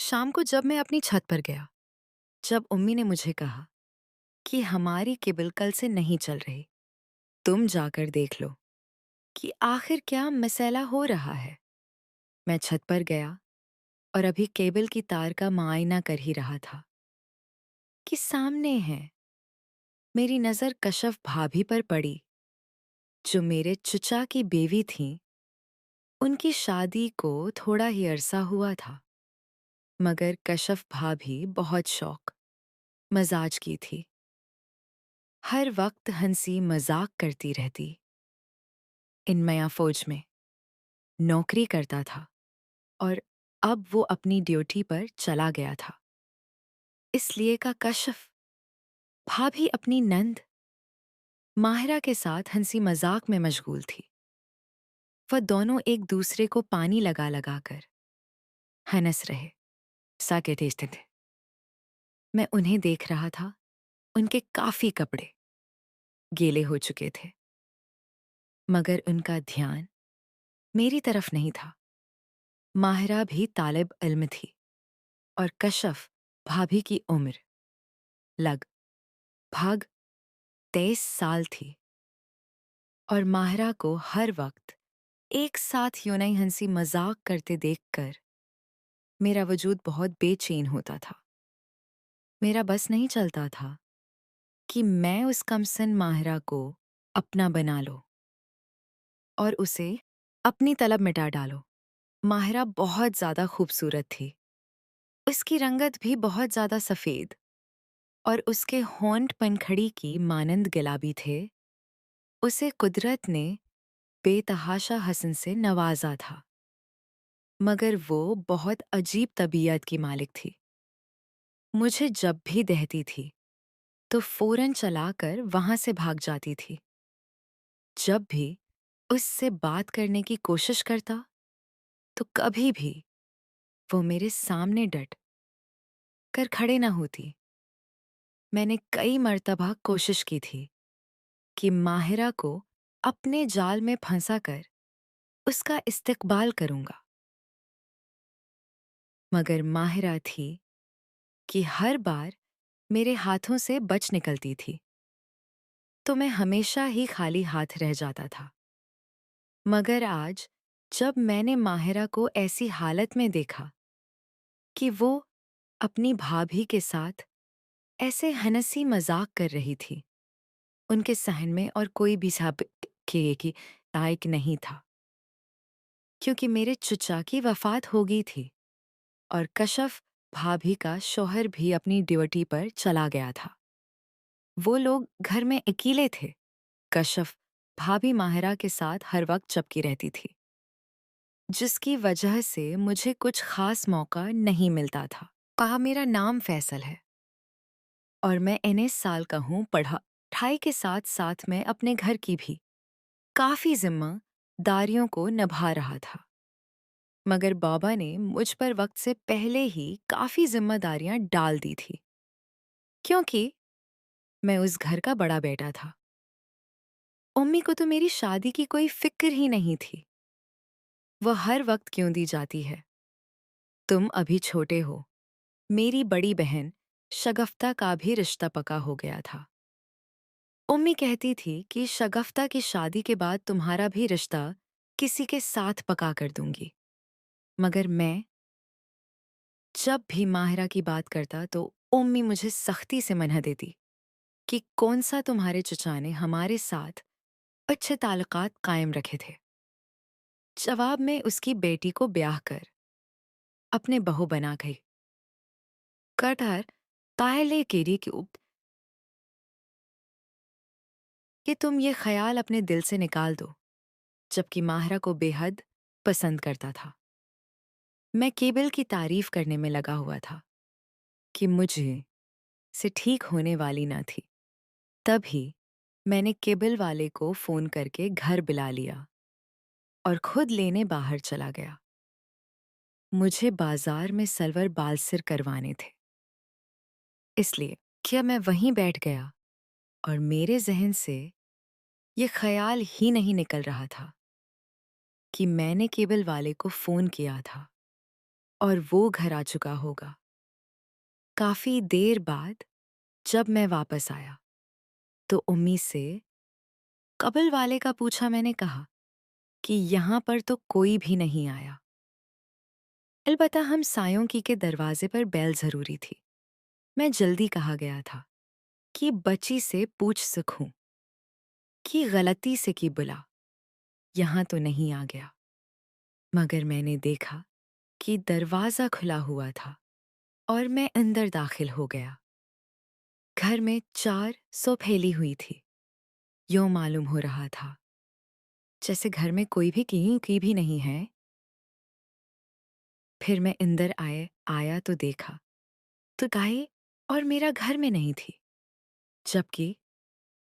शाम को जब मैं अपनी छत पर गया, जब उम्मी ने मुझे कहा कि हमारी केबल कल से नहीं चल रही, तुम जाकर देख लो कि आखिर क्या मसला हो रहा है। मैं छत पर गया और अभी केबल की तार का मुआयना कर ही रहा था कि सामने है। मेरी नज़र कशफ भाभी पर पड़ी, जो मेरे चुचा की बेवी थीं। उनकी शादी को थोड़ा ही अरसा हुआ था, मगर कशफ भाभी बहुत शौक मजाज की थी। हर वक्त हंसी मजाक करती रहती। इन मया फौज में नौकरी करता था और अब वो अपनी ड्यूटी पर चला गया था। इसलिए का कशफ भाभी अपनी नंद माहिरा के साथ हंसी मजाक में मशगूल थी। वह दोनों एक दूसरे को पानी लगा लगा कर हंस रहे साके तेजते थे। मैं उन्हें देख रहा था। उनके काफी कपड़े गीले हो चुके थे, मगर उनका ध्यान मेरी तरफ नहीं था। माहिरा भी तालिब इल्म थी और कशफ भाभी की उम्र लगभग 23 साल थी। और माहिरा को हर वक्त एक साथ यूं ही हंसी मजाक करते देखकर मेरा वजूद बहुत बेचैन होता था। मेरा बस नहीं चलता था कि मैं उस कमसन माहिरा को अपना बना लो और उसे अपनी तलब मिटा डालो। माहिरा बहुत ज्यादा खूबसूरत थी। उसकी रंगत भी बहुत ज्यादा सफेद और उसके होंठ पनखड़ी की मानंद गुलाबी थे। उसे कुदरत ने बेतहाशा हसन से नवाजा था, मगर वो बहुत अजीब तबीयत की मालिक थी। मुझे जब भी दहती थी तो फौरन चलाकर वहां से भाग जाती थी। जब भी उससे बात करने की कोशिश करता तो कभी भी वो मेरे सामने डट कर खड़े न होती। मैंने कई मर्तबा कोशिश की थी कि माहिरा को अपने जाल में फंसा कर उसका इस्तकबाल करूंगा, मगर माहिरा थी कि हर बार मेरे हाथों से बच निकलती थी, तो मैं हमेशा ही खाली हाथ रह जाता था। मगर आज जब मैंने माहिरा को ऐसी हालत में देखा कि वो अपनी भाभी के साथ ऐसे हंसी मजाक कर रही थी, उनके सहन में और कोई भी साब की लायक नहीं था, क्योंकि मेरे चुचा की वफात हो गई थी और कशफ भाभी का शौहर भी अपनी ड्यूटी पर चला गया था। वो लोग घर में अकेले थे। कशफ भाभी माहिरा के साथ हर वक्त चपकी रहती थी, जिसकी वजह से मुझे कुछ खास मौका नहीं मिलता था। कहा मेरा नाम फैसल है और मैं 19 साल का हूँ। पढ़ाई के साथ साथ मैं अपने घर की भी काफी जिम्मेदारियों को निभा रहा था, मगर बाबा ने मुझ पर वक्त से पहले ही काफी जिम्मेदारियां डाल दी थी, क्योंकि मैं उस घर का बड़ा बेटा था। उम्मी को तो मेरी शादी की कोई फिक्र ही नहीं थी। वह हर वक्त क्यों दी जाती है, तुम अभी छोटे हो। मेरी बड़ी बहन शगफ्ता का भी रिश्ता पका हो गया था। उम्मी कहती थी कि शगफ्ता की शादी के बाद तुम्हारा भी रिश्ता किसी के साथ पका कर दूंगी, मगर मैं जब भी माहिरा की बात करता तो उम्मी मुझे सख्ती से मना देती कि कौन सा तुम्हारे चचा ने हमारे साथ अच्छे ताल्लुकात कायम रखे थे। जवाब में उसकी बेटी को ब्याह कर अपने बहू बना गई। कटहर तायले केरी की कि तुम ये ख्याल अपने दिल से निकाल दो, जबकि माहिरा को बेहद पसंद करता था। मैं केबल की तारीफ करने में लगा हुआ था कि मुझे से ठीक होने वाली न थी। तभी मैंने केबल वाले को फोन करके घर बुला लिया और खुद लेने बाहर चला गया। मुझे बाजार में सलवर बालसिर करवाने थे, इसलिए क्या मैं वहीं बैठ गया और मेरे जहन से ये ख्याल ही नहीं निकल रहा था कि मैंने केबल वाले को फोन किया था और वो घर आ चुका होगा। काफ़ी देर बाद जब मैं वापस आया, तो उम्मी से कबल वाले का पूछा। मैंने कहा कि यहाँ पर तो कोई भी नहीं आया। अलबत्ता हम सायों की के दरवाजे पर बेल ज़रूरी थी। मैं जल्दी कहा गया था कि बच्ची से पूछ सकूं कि गलती से की बुला, यहाँ तो नहीं आ गया। मगर मैंने देखा कि दरवाज़ा खुला हुआ था और मैं अंदर दाखिल हो गया। घर में चार सौ फैली हुई थी। यूं मालूम हो रहा था जैसे घर में कोई भी की भी नहीं है। फिर मैं अंदर आया तो देखा तो गाय और मेरा घर में नहीं थी, जबकि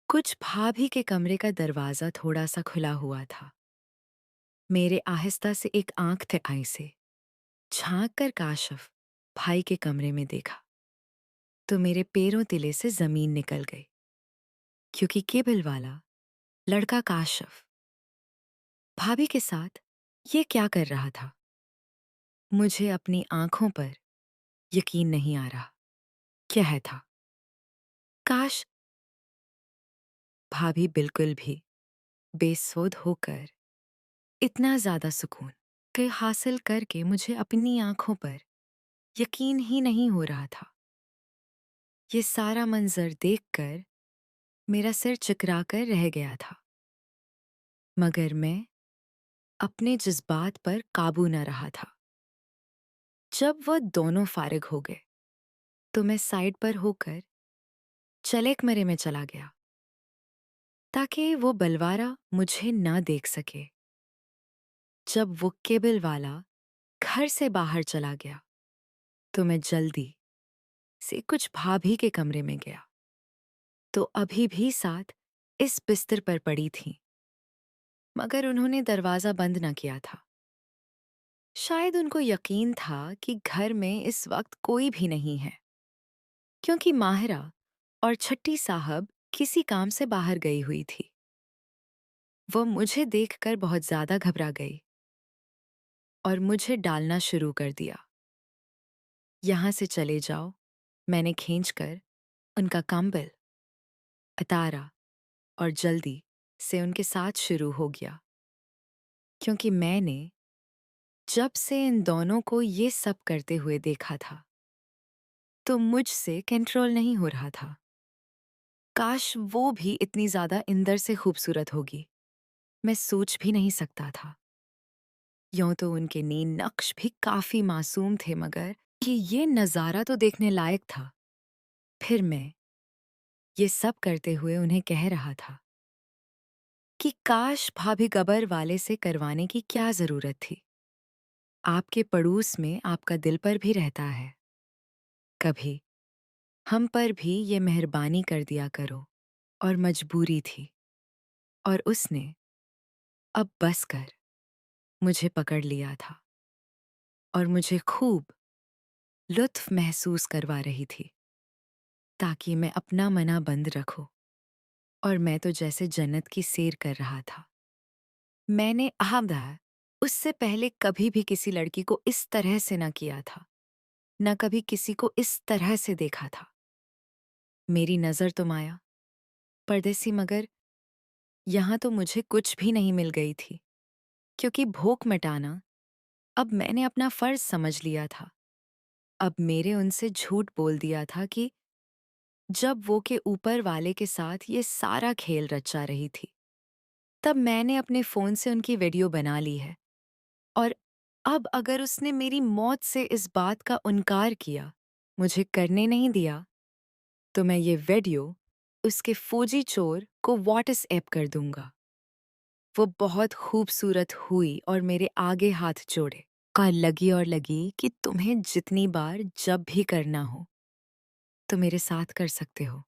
कुछ भाभी के कमरे का दरवाज़ा थोड़ा सा खुला हुआ था। मेरे आहिस्ता से एक आंख थे आई से झांक कर काशफ भाई के कमरे में देखा तो मेरे पैरों तिले से जमीन निकल गई, क्योंकि केबल वाला लड़का काशफ भाभी के साथ ये क्या कर रहा था। मुझे अपनी आंखों पर यकीन नहीं आ रहा। क्या है था? काश भाभी बिल्कुल भी बेसुध होकर इतना ज्यादा सुकून के हासिल करके मुझे अपनी आंखों पर यकीन ही नहीं हो रहा था। ये सारा मंजर देखकर मेरा सिर चकरा कर रह गया था, मगर मैं अपने जज्बात पर काबू न रहा था। जब वह दोनों फारिग हो गए तो मैं साइड पर होकर चले कमरे में चला गया ताकि वो बलवारा मुझे ना देख सके। जब वो केबल वाला घर से बाहर चला गया तो मैं जल्दी से कुछ भाभी के कमरे में गया, तो अभी भी साथ इस बिस्तर पर पड़ी थीं, मगर उन्होंने दरवाज़ा बंद न किया था। शायद उनको यकीन था कि घर में इस वक्त कोई भी नहीं है, क्योंकि माहिरा और छट्टी साहब किसी काम से बाहर गई हुई थी। वो मुझे देखकर बहुत ज्यादा घबरा गई और मुझे डालना शुरू कर दिया। यहाँ से चले जाओ, मैंने खींचकर उनका कंबल उतारा और जल्दी से उनके साथ शुरू हो गया, क्योंकि मैंने जब से इन दोनों को ये सब करते हुए देखा था तो मुझसे कंट्रोल नहीं हो रहा था। काश वो भी इतनी ज्यादा इंदर से खूबसूरत होगी, मैं सोच भी नहीं सकता था। यूं तो उनके नींद नक्श भी काफी मासूम थे, मगर कि ये नजारा तो देखने लायक था। फिर मैं ये सब करते हुए उन्हें कह रहा था कि काश भाभी गबर वाले से करवाने की क्या जरूरत थी। आपके पड़ोस में आपका दिल पर भी रहता है, कभी हम पर भी ये मेहरबानी कर दिया करो। और मजबूरी थी, और उसने अब बस कर मुझे पकड़ लिया था और मुझे खूब लुत्फ महसूस करवा रही थी, ताकि मैं अपना मना बंद रखूं। और मैं तो जैसे जन्नत की सैर कर रहा था। मैंने उससे पहले कभी भी किसी लड़की को इस तरह से ना किया था, न कभी किसी को इस तरह से देखा था। मेरी नजर तो माया परदेसी, मगर यहाँ तो मुझे कुछ भी नहीं मिल गई थी, क्योंकि भूख मिटाना अब मैंने अपना फर्ज समझ लिया था। अब मेरे उनसे झूठ बोल दिया था कि जब वो के ऊपर वाले के साथ ये सारा खेल रचा रही थी, तब मैंने अपने फोन से उनकी वीडियो बना ली है। और अब अगर उसने मेरी मौत से इस बात का इनकार किया, मुझे करने नहीं दिया, तो मैं ये वीडियो उसके फौजी चोर को व्हाट्सएप कर दूंगा। वो बहुत खूबसूरत हुई और मेरे आगे हाथ जोड़े का लगी और लगी कि तुम्हें जितनी बार जब भी करना हो तो मेरे साथ कर सकते हो,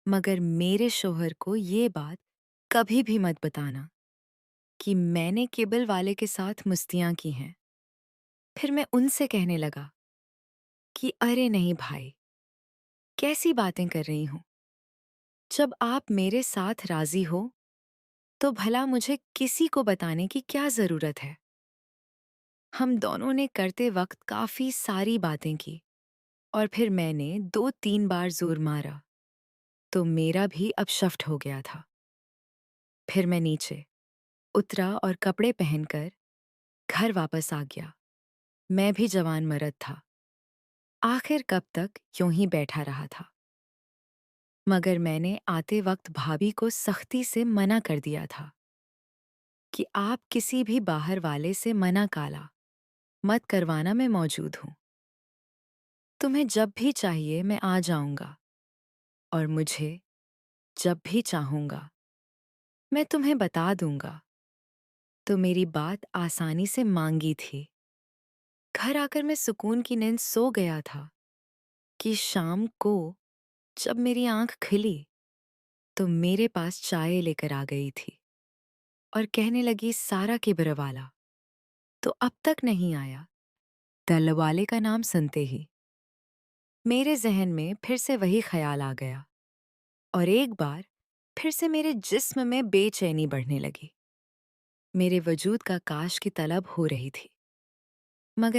मगर मेरे शोहर को ये बात कभी भी मत बताना कि मैंने केबल वाले के साथ मस्तियां की हैं। फिर मैं उनसे कहने लगा कि अरे नहीं भाई, कैसी बातें कर रही हूं। जब आप मेरे साथ राजी हो तो भला मुझे किसी को बताने की क्या जरूरत है। हम दोनों ने करते वक्त काफी सारी बातें की और फिर मैंने 2-3 बार जोर मारा तो मेरा भी अपशफ्ट हो गया था। फिर मैं नीचे उतरा और कपड़े पहनकर घर वापस आ गया। मैं भी जवान मर्द था। आखिर कब तक यूं ही बैठा रहा था। मगर मैंने आते वक्त भाभी को सख्ती से मना कर दिया था कि आप किसी भी बाहर वाले से मना काला मत करवाना, मैं मौजूद हूं। तुम्हें जब भी चाहिए मैं आ जाऊंगा और मुझे जब भी चाहूंगा मैं तुम्हें बता दूंगा। तो मेरी बात आसानी से मांगी थी। घर आकर मैं सुकून की नींद सो गया था कि शाम को जब मेरी आंख खुली तो मेरे पास चाय लेकर आ गई थी और कहने लगी, सारा किबरवाला तो अब तक नहीं आया। दलवाले का नाम सुनते ही मेरे जहन में फिर से वही ख्याल आ गया और एक बार फिर से मेरे जिस्म में बेचैनी बढ़ने लगी। मेरे वजूद का काश की तलब हो रही थी। मगर